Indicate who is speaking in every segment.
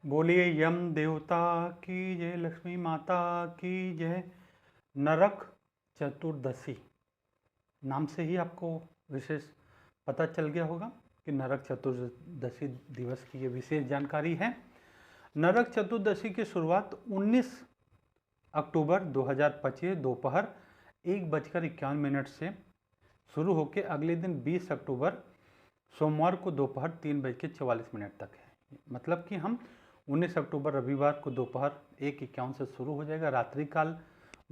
Speaker 1: बोलिए यम देवता की जय, लक्ष्मी माता की जय। नरक चतुर्दशी नाम से ही आपको विशेष पता चल गया होगा कि नरक चतुर्दशी दिवस की ये विशेष जानकारी है। नरक चतुर्दशी की शुरुआत 19 अक्टूबर 2025 दोपहर 1:51 से शुरू होकर अगले दिन 20 अक्टूबर सोमवार को दोपहर 3:44 तक है। मतलब कि हम 19 अक्टूबर रविवार को दोपहर 1:51 से शुरू हो जाएगा। रात्रि काल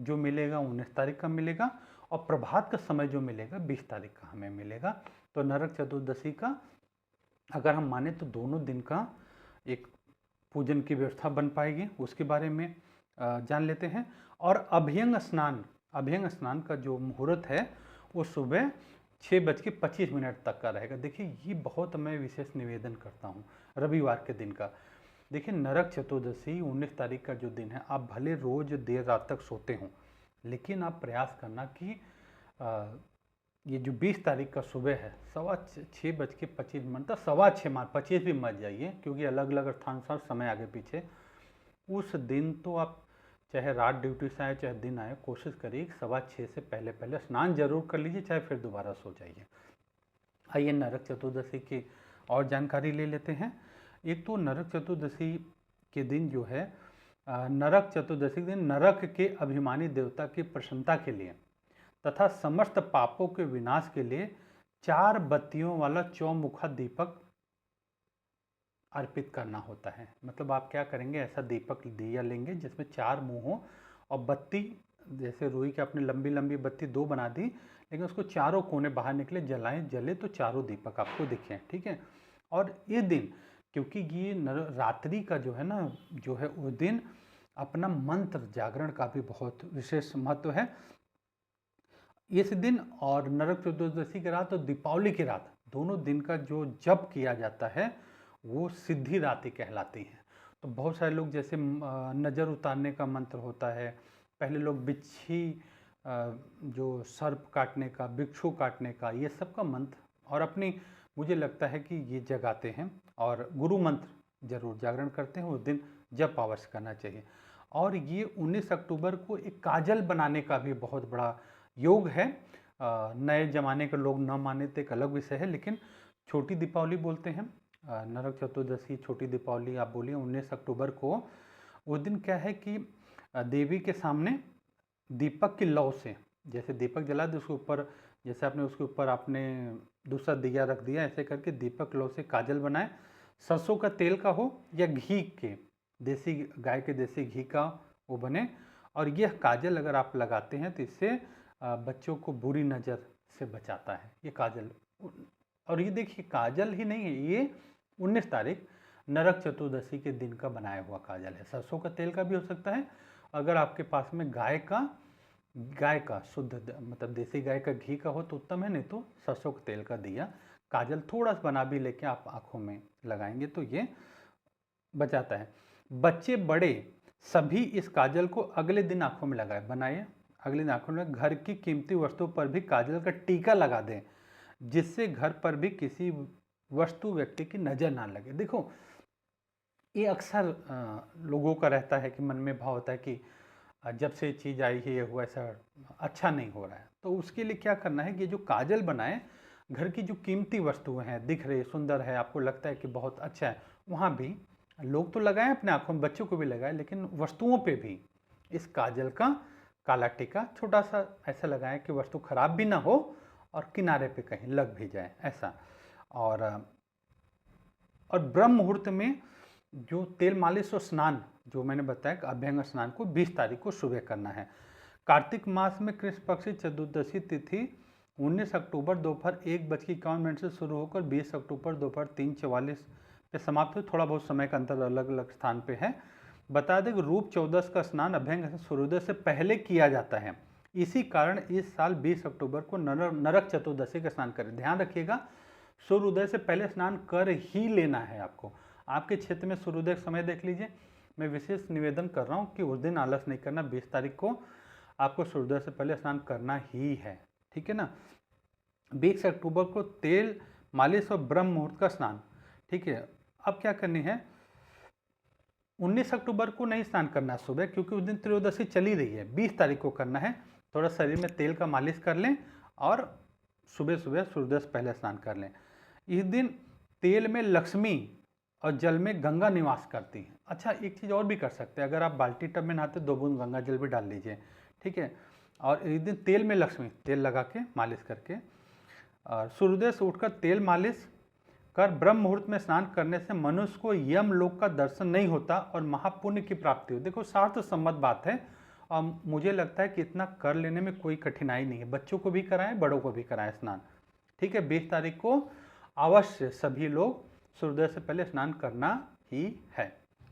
Speaker 1: जो मिलेगा 19 तारीख का मिलेगा और प्रभात का समय जो मिलेगा 20 तारीख का हमें मिलेगा। तो नरक चतुर्दशी का अगर हम माने तो दोनों दिन का एक पूजन की व्यवस्था बन पाएगी, उसके बारे में जान लेते हैं। और अभ्यंग स्नान का जो मुहूर्त है वो सुबह 6:25 तक का रहेगा। देखिए ये बहुत मैं विशेष निवेदन करता हूँ रविवार के दिन का। देखिए नरक चतुर्दशी 19 तारीख का जो दिन है, आप भले रोज देर रात तक सोते हो लेकिन आप प्रयास करना कि ये जो 20 तारीख का सुबह है 6:25 तक 6:15 भी मत जाइए, क्योंकि अलग अलग स्थान पर समय आगे पीछे। उस दिन तो आप चाहे रात ड्यूटी से आए चाहे दिन आए, कोशिश करिए 6:15 से पहले पहले स्नान जरूर कर लीजिए, चाहे फिर दोबारा सो जाइए। आइए नरक चतुर्दशी की और जानकारी ले लेते हैं। एक तो नरक चतुर्दशी के दिन जो है, नरक चतुर्दशी के दिन नरक के अभिमानी देवता की प्रसन्नता के लिए तथा समस्त पापों के विनाश के लिए 4 बत्तियों वाला चौमुखा दीपक अर्पित करना होता है। मतलब आप क्या करेंगे, ऐसा दीपक दिया लेंगे जिसमें 4 मुंह हो और बत्ती, जैसे रुई की आपने लंबी लंबी बत्ती 2 बना दी, लेकिन उसको चारों कोने बाहर निकले जलाएं, जले तो चारों दीपक आपको दिखें, ठीक है। और ये दिन, क्योंकि ये रात्रि का जो है ना, जो है उस दिन अपना मंत्र जागरण का भी बहुत विशेष महत्व है इस दिन। और नरक चतुर्दशी की रात और दीपावली की रात, दोनों दिन का जो जप किया जाता है वो सिद्धि रात्रि कहलाती है। तो बहुत सारे लोग, जैसे नज़र उतारने का मंत्र होता है, पहले लोग बिच्छी, जो सर्प काटने का, बिच्छू काटने का, ये सब का मंत्र और अपनी, मुझे लगता है कि ये जगाते हैं और गुरु मंत्र जरूर जागरण करते हैं। उस दिन जप अवश्य करना चाहिए। और ये 19 अक्टूबर को एक काजल बनाने का भी बहुत बड़ा योग है। नए जमाने के लोग न माने तो एक अलग विषय है, लेकिन छोटी दीपावली बोलते हैं, नरक चतुर्दशी छोटी दीपावली आप बोलिए। 19 अक्टूबर को उस दिन क्या है कि देवी के सामने दीपक की लौ से, जैसे दीपक जला दे उसके ऊपर, जैसे आपने उसके ऊपर आपने दूसरा दिया रख दिया, ऐसे करके दीपक लौ से काजल बनाए। सरसों का तेल का हो या घी के, देसी गाय के देसी घी का वो बने। और यह काजल अगर आप लगाते हैं तो इससे बच्चों को बुरी नज़र से बचाता है ये काजल। और ये देखिए काजल ही नहीं है, ये 19 तारीख नरक चतुर्दशी के दिन का बनाया हुआ काजल है। सरसों का तेल का भी हो सकता है, अगर आपके पास में गाय का शुद्ध मतलब देसी गाय का घी का हो तो उत्तम है, नहीं तो सरसों के तेल का दिया काजल थोड़ा सा बना भी लेके आप आंखों में लगाएंगे तो ये बचाता है। बच्चे बड़े सभी इस काजल को अगले दिन आंखों में लगाए, बनाइए अगले दिन आंखों में। घर की कीमती वस्तु पर भी काजल का टीका लगा दें, जिससे घर पर भी किसी वस्तु व्यक्ति की नज़र ना लगे। देखो ये अक्सर लोगों का रहता है कि मन में भाव होता है कि जब से चीज़ आई है ये हुआ, ऐसा अच्छा नहीं हो रहा है। तो उसके लिए क्या करना है कि जो काजल बनाए, घर की जो कीमती वस्तुएं हैं, दिख रही सुंदर है, आपको लगता है कि बहुत अच्छा है, वहाँ भी लोग तो लगाएं अपने आँखों में, बच्चों को भी लगाएं, लेकिन वस्तुओं पे भी इस काजल का काला टीका छोटा सा ऐसा लगाएं कि वस्तु खराब भी ना हो और किनारे पे कहीं लग भी जाए ऐसा। और ब्रह्म मुहूर्त में जो तेल मालिश और स्नान जो मैंने बताया कि अभ्यंग स्नान को 20 तारीख को सुबह करना है। कार्तिक मास में कृष्ण पक्ष चतुर्दशी तिथि 19 अक्टूबर दोपहर 1:51 से शुरू होकर 20 अक्टूबर दोपहर 3:44 पे समाप्त हुई। थोड़ा बहुत समय का अंतर अलग अलग स्थान पे है। बता दें कि रूप चौदस का स्नान अभ्यंग सूर्योदय से पहले किया जाता है, इसी कारण इस साल 20 अक्टूबर को नरक चतुर्दशी का स्नान करें। ध्यान रखिएगा सूर्योदय से पहले स्नान कर ही लेना है आपको। आपके क्षेत्र में सूर्योदय समय देख लीजिए। मैं विशेष निवेदन कर रहा हूँ कि उस दिन आलस नहीं करना, 20 तारीख को आपको सूर्योदय से पहले स्नान करना ही है, ठीक है ना। 20 अक्टूबर को तेल मालिश और ब्रह्म मुहूर्त का स्नान, ठीक है। अब क्या करनी है, 19 अक्टूबर को नहीं स्नान करना है सुबह, क्योंकि उस दिन त्रयोदशी चली रही है। 20 तारीख को करना है। थोड़ा शरीर में तेल का मालिश कर लें और सुबह सुबह सूर्योदय से पहले स्नान कर लें। इस दिन तेल में लक्ष्मी और जल में गंगा निवास करती हैं। अच्छा, एक चीज़ और भी कर सकते हैं, अगर आप बाल्टी टब में नहाते 2 बूंद गंगा जल भी डाल लीजिए, ठीक है। और इस दिन तेल में लक्ष्मी, तेल लगा के मालिश करके, और सूर्योदय से उठकर तेल मालिश कर ब्रह्म मुहूर्त में स्नान करने से मनुष्य को यम लोक का दर्शन नहीं होता और महापुण्य की प्राप्ति हो। देखो, शास्त्र सम्मत बात है और मुझे लगता है कि इतना कर लेने में कोई कठिनाई नहीं है। बच्चों को भी कराएं, बड़ों को भी कराएं स्नान, ठीक है। 20 तारीख को अवश्य सभी लोग सूर्योदय से पहले स्नान करना ही है,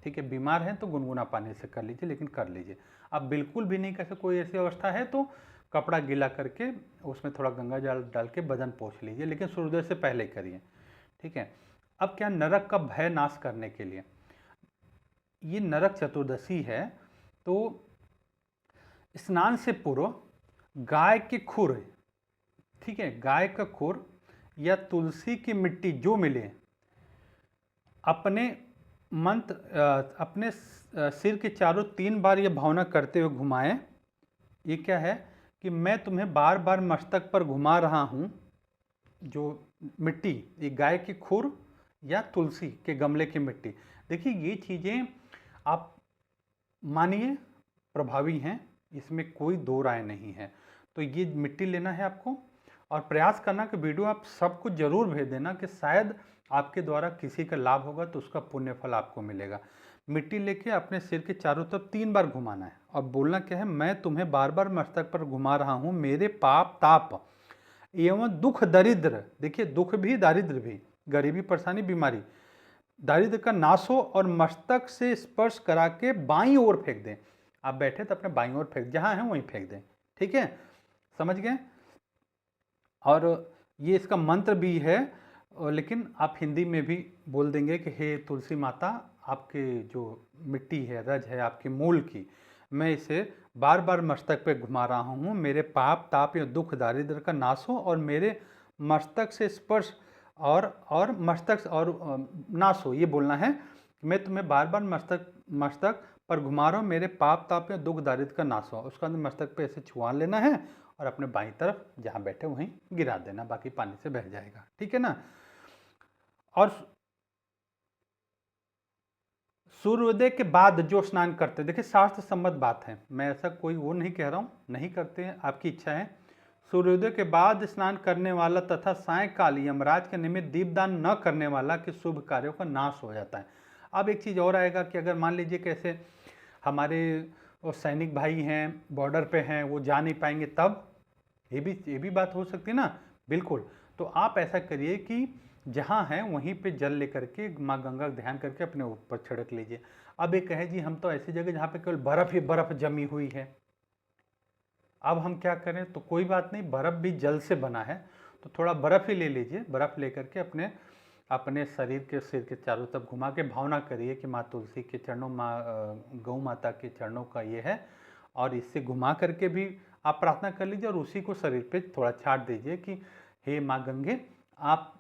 Speaker 1: ठीक है। बीमार हैं तो गुनगुना पानी से कर लीजिए, लेकिन कर लीजिए। अब बिल्कुल भी नहीं कर सकते, कोई ऐसी अवस्था है तो कपड़ा गीला करके उसमें थोड़ा गंगा जल डाल के बदन पोंछ लीजिए, लेकिन सूर्योदय से पहले करिए, ठीक है। अब क्या, नरक का भय नाश करने के लिए ये नरक चतुर्दशी है, तो स्नान से पूर्व गाय के खुर, ठीक है, गाय का खुर या तुलसी की मिट्टी जो मिले, अपने अपने सिर के चारों 3 बार ये भावना करते हुए घुमाएं। ये क्या है कि मैं तुम्हें बार बार मस्तक पर घुमा रहा हूँ। जो मिट्टी, ये गाय की खुर या तुलसी के गमले की मिट्टी, देखिए ये चीज़ें आप मानिए प्रभावी हैं, इसमें कोई दो राय नहीं है। तो ये मिट्टी लेना है आपको और प्रयास करना कि वीडियो आप सबको जरूर भेज देना, कि शायद आपके द्वारा किसी का लाभ होगा तो उसका पुण्य फल आपको मिलेगा। मिट्टी लेके अपने सिर के चारों तरफ 3 बार घुमाना है और बोलना क्या है, मैं तुम्हें बार बार मस्तक पर घुमा रहा हूँ, मेरे पाप ताप एवं दुख दरिद्र, देखिए दुख भी दारिद्र भी, गरीबी परेशानी बीमारी दारिद्र का नाश हो, और मस्तक से स्पर्श करा के बाईं ओर फेंक दें। आप बैठे तो अपने बाईं ओर फेंक, जहां है वहीं फेंक दें, ठीक है, समझ गए। और ये इसका मंत्र भी है, लेकिन आप हिंदी में भी बोल देंगे कि हे तुलसी माता, आपके जो मिट्टी है, रज है आपके मूल की, मैं इसे बार बार मस्तक पे घुमा रहा हूँ, मेरे पाप ताप या दुख दारिद्र का नाश हो और मेरे मस्तक से स्पर्श और मस्तक और नाश हो, ये बोलना है। मैं तुम्हें बार बार मस्तक पर घुमा रहा हूँ, मेरे पाप ताप या दुख दारिद्र का नाश हो। उसका मस्तक पे ऐसे छुआ लेना है और अपने बाईं तरफ जहाँ बैठे वहीं गिरा देना, बाकी पानी से बह जाएगा, ठीक है ना। और सूर्योदय के बाद जो स्नान करते, देखिए शास्त्र सम्मत बात है, मैं ऐसा कोई वो नहीं कह रहा हूँ, नहीं करते हैं, आपकी इच्छा है। सूर्योदय के बाद स्नान करने वाला तथा सायंकाल यमराज के निमित्त दीपदान न करने वाला के शुभ कार्यों का नाश हो जाता है। अब एक चीज़ और आएगा कि अगर मान लीजिए कैसे हमारे वो सैनिक भाई हैं, बॉर्डर पे हैं, वो जा नहीं पाएंगे, तब ये भी बात हो सकती है ना, बिल्कुल। तो आप ऐसा करिए कि जहाँ हैं वहीं पे जल लेकर के माँ गंगा का ध्यान करके अपने ऊपर छिड़क लीजिए। अब एक कहे जी हम तो ऐसी जगह जहाँ पे केवल बर्फ ही बर्फ जमी हुई है, अब हम क्या करें, तो कोई बात नहीं, बर्फ भी जल से बना है, तो थोड़ा बर्फ ही ले लीजिए। बर्फ लेकर के अपने अपने शरीर के सिर के चारों तरफ घुमा के भावना करिए कि माँ तुलसी के चरणों, माँ गौ माता के चरणों का ये है, और इससे घुमा करके भी आप प्रार्थना कर लीजिए और उसी को शरीर पे थोड़ा छाट दीजिए कि हे माँ गंगे, आप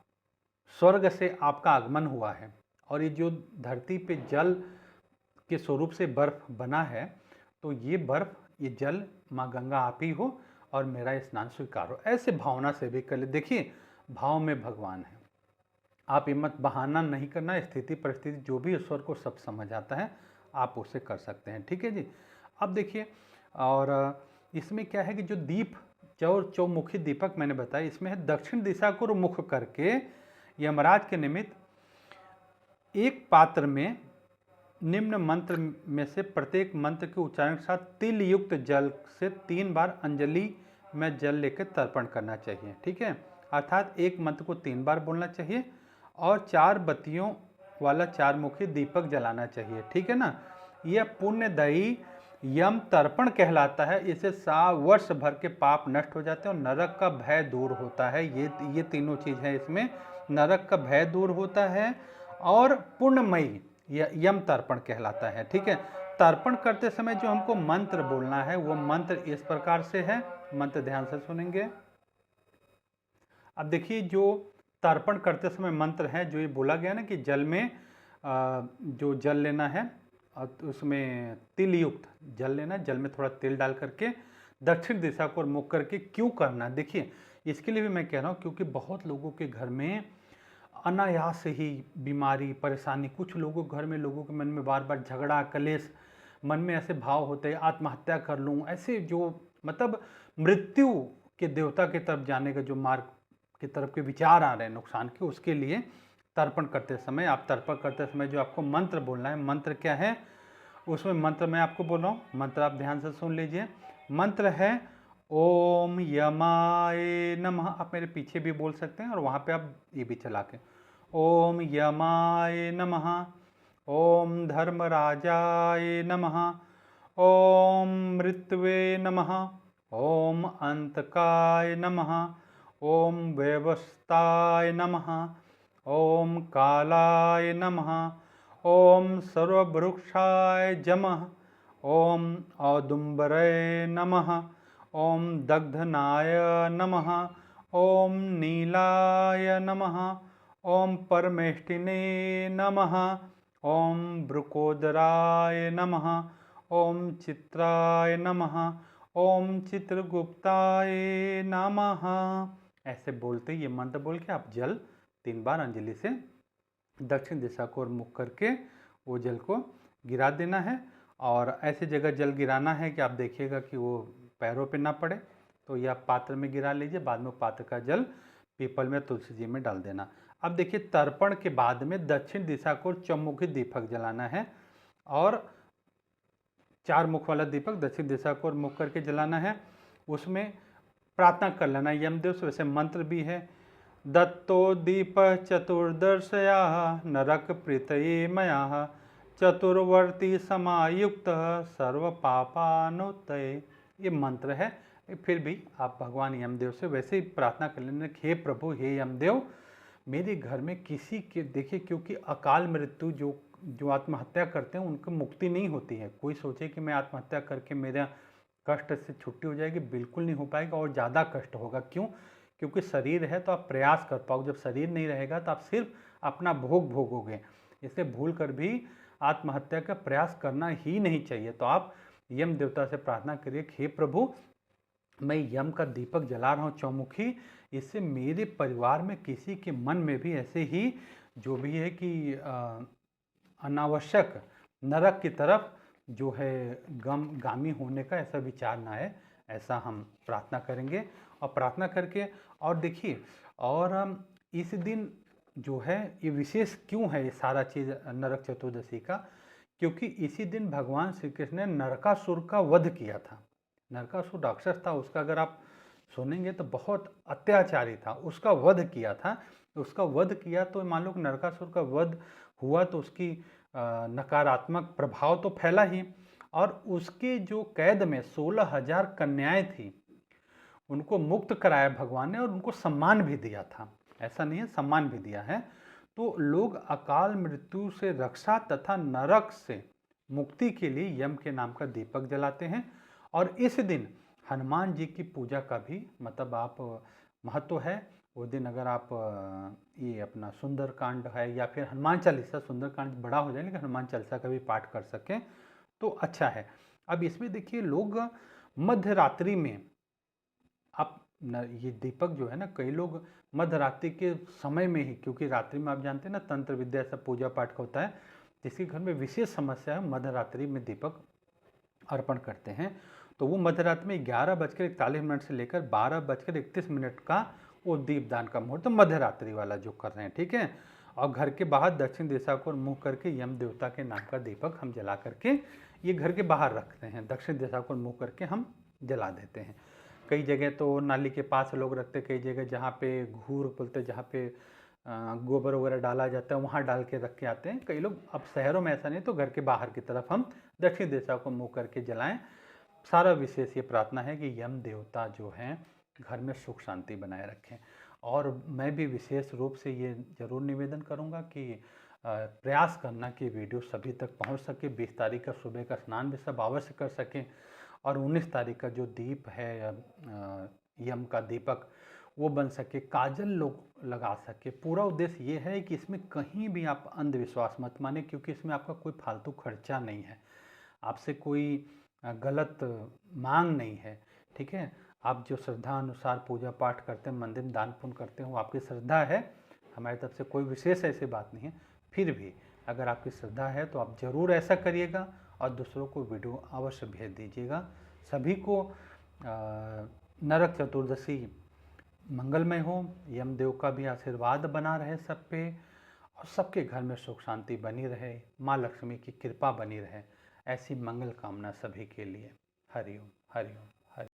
Speaker 1: स्वर्ग से आपका आगमन हुआ है और ये जो धरती पे जल के स्वरूप से बर्फ बना है, तो ये बर्फ, ये जल माँ गंगा आप ही हो और मेरा स्नान स्वीकार हो। ऐसे भावना से भी कर ले। देखिए भाव में भगवान है, आप हिम्मत बहाना नहीं करना, स्थिति परिस्थिति जो भी ईश्वर को सब समझ आता है, आप उसे कर सकते हैं, ठीक है जी। अब देखिए, और इसमें क्या है कि जो दीप चौमुखी दीपक मैंने बताया, इसमें है दक्षिण दिशा को मुख करके यमराज के निमित्त एक पात्र में निम्न मंत्र में से प्रत्येक मंत्र के उच्चारण के साथ तिल युक्त जल से 3 बार अंजलि में जल लेकर तर्पण करना चाहिए, ठीक है। अर्थात एक मंत्र को 3 बार बोलना चाहिए और 4 बत्तियों वाला 4 मुखी दीपक जलाना चाहिए, ठीक है ना। यह पुण्यदायी यम तर्पण कहलाता है। इससे 100 वर्ष भर के पाप नष्ट हो जाते हैं और नरक का भय दूर होता है। ये तीनों चीज़ है इसमें, नरक का भय दूर होता है और पुण्यमयी यम तर्पण कहलाता है, ठीक है। तर्पण करते समय जो हमको मंत्र बोलना है वो मंत्र इस प्रकार से है, मंत्र ध्यान से सुनेंगे। अब देखिए जो तर्पण करते समय मंत्र है, जो ये बोला गया ना कि जल में जो जल लेना है उसमें तिल युक्त जल लेना, जल में थोड़ा तेल डाल करके दक्षिण दिशा को मुख करके क्यों करना है, देखिए इसके लिए भी मैं कह रहा हूँ क्योंकि बहुत लोगों के घर में अनायास ही बीमारी परेशानी, कुछ लोगों के घर में लोगों के मन में बार बार झगड़ा कलेश, मन में ऐसे भाव होते हैं आत्महत्या कर लूँ, ऐसे जो मतलब मृत्यु के देवता की तरफ जाने का जो मार्ग की तरफ के विचार आ रहे हैं नुकसान के, उसके लिए तर्पण करते समय, आप तर्पण करते समय जो आपको मंत्र बोलना है, मंत्र क्या है उसमें मंत्र मैं आपको बोल रहा हूँ, मंत्र आप ध्यान से सुन लीजिए। मंत्र है ओम यमाय नमः, आप मेरे पीछे भी बोल सकते हैं और वहाँ पे आप ये भी चला के ओम यमाय नमः, ओम धर्मराजाय नमः, ओम मृत्युवे नमः, ओम अंतकाय नमः, ओम व्यवस्थाय नमः, ओम कालाय नमः, ओम सर्ववृक्षाय जमः, ओम औदुम्बरे नमः, ओम दग्धनाय नमः, ओम नीलाय नमः, ओम परमेष्टिने नमः, ओम वृकोदराय नमः, ओम चित्राय नमः, ओम चित्रगुप्ताय नमः। ऐसे बोलते ये मंत्र बोल के आप जल 3 बार अंजलि से दक्षिण दिशा को मुख करके वो जल को गिरा देना है। और ऐसी जगह जल गिराना है कि आप देखिएगा कि वो पैरों पे ना पड़े, तो ये आप पात्र में गिरा लीजिए, बाद में पात्र का जल पीपल में तुलसी जी में डाल देना। अब देखिए तर्पण के बाद में दक्षिण दिशा को चौमुखी दीपक जलाना है और 4 मुख वाला दीपक दक्षिण दिशा को मुख करके जलाना है। उसमें प्रार्थना कर लेना यमदेव से, वैसे मंत्र भी है दत्तो दीप चतुर्दशया नरक प्रीतये मया चतुर्वर्ती समायुक्त सर्व पापानुत्तये, ये मंत्र है। फिर भी आप भगवान यमदेव से वैसे ही प्रार्थना कर लेना, हे प्रभु हे यमदेव मेरे घर में किसी के, देखिए क्योंकि अकाल मृत्यु जो आत्महत्या करते हैं उनको मुक्ति नहीं होती है। कोई सोचे कि मैं आत्महत्या करके मेरा कष्ट से छुट्टी हो जाएगी, बिल्कुल नहीं हो पाएगा और ज़्यादा कष्ट होगा। क्यों? क्योंकि शरीर है तो आप प्रयास कर पाओगे, जब शरीर नहीं रहेगा तो आप सिर्फ अपना भोग भोगोगे। इसलिए भूल कर भी आत्महत्या का प्रयास करना ही नहीं चाहिए। तो आप यम देवता से प्रार्थना करिए, हे प्रभु मैं यम का दीपक जला रहा हूँ चौमुखी, इससे मेरे परिवार में किसी के मन में भी ऐसे ही जो भी है कि अनावश्यक नरक की तरफ जो है गामी होने का ऐसा विचार ना है, ऐसा हम प्रार्थना करेंगे। और प्रार्थना करके और देखिए, और इस दिन जो है ये विशेष क्यों है ये सारा चीज़ नरक चतुर्दशी का, क्योंकि इसी दिन भगवान श्री कृष्ण ने नरकासुर का वध किया था। नरकासुर राक्षस था, उसका अगर आप सुनेंगे तो बहुत अत्याचारी था, उसका वध किया था। उसका वध किया तो मान लो नरकासुर का वध हुआ तो उसकी नकारात्मक प्रभाव तो फैला ही, और उसके जो कैद में 16,000 कन्याएं थी उनको मुक्त कराया भगवान ने और उनको सम्मान भी दिया था, ऐसा नहीं है सम्मान भी दिया है। तो लोग अकाल मृत्यु से रक्षा तथा नरक से मुक्ति के लिए यम के नाम का दीपक जलाते हैं। और इस दिन हनुमान जी की पूजा का भी मतलब आप महत्व है। वो दिन अगर आप ये अपना सुंदरकांड है या फिर हनुमान चालीसा, सुंदरकांड बड़ा हो जाए लेकिन हनुमान चालीसा का भी पाठ कर सकें तो अच्छा है। अब इसमें देखिए लोग मध्य रात्रि में आप ये दीपक जो है ना, कई लोग मध्य रात्रि के समय में ही, क्योंकि रात्रि में आप जानते हैं ना तंत्र विद्या सब पूजा पाठ का होता है, जिसके घर में विशेष समस्या है मध्य रात्रि में दीपक अर्पण करते हैं, तो वो मध्य रात्रि में 11:41 से लेकर 12:31 का वो दीपदान का मुहूर्त मध्य रात्रि वाला जो कर रहे हैं, ठीक है। और घर के बाहर दक्षिण दिशा को मुँह करके यम देवता के नाम का दीपक हम जला करके ये घर के बाहर रखते हैं, दक्षिण दिशा को मुँह करके हम जला देते हैं। कई जगह तो नाली के पास लोग रखते, कई जगह जहाँ पे घूर बोलते, जहाँ पे गोबर वगैरह डाला जाता है वहाँ डाल के रख के आते हैं। कई लोग, अब शहरों में ऐसा नहीं, तो घर के बाहर की तरफ हम दक्षिण दिशा को मुँह करके जलाएं। सारा विशेष ये प्रार्थना है कि यम देवता जो हैं घर में सुख शांति बनाए रखें। और मैं भी विशेष रूप से ये जरूर निवेदन करूँगा कि प्रयास करना कि वीडियो सभी तक पहुँच सके। 20 तारीख का सुबह का स्नान भी सब अवश्य कर सकें, और 19 तारीख का जो दीप है यम का दीपक, वो बन सके, काजल लोग लगा सके। पूरा उद्देश्य ये है कि इसमें कहीं भी आप अंधविश्वास मत माने, क्योंकि इसमें आपका कोई फालतू खर्चा नहीं है, आपसे कोई गलत मांग नहीं है। ठीक है, आप जो श्रद्धा अनुसार पूजा पाठ करते हैं, मंदिर में दान पुण्य करते हैं, वो आपकी श्रद्धा है, हमारी तरफ से कोई विशेष ऐसी बात नहीं है। फिर भी अगर आपकी श्रद्धा है तो आप ज़रूर ऐसा करिएगा और दूसरों को वीडियो अवश्य भेज दीजिएगा। सभी को नरक चतुर्दशी मंगलमय हो, यमदेव का भी आशीर्वाद बना रहे सब पे, और सबके घर में सुख शांति बनी रहे, माँ लक्ष्मी की कृपा बनी रहे, ऐसी मंगल कामना सभी के लिए। हरिओम हरिओम।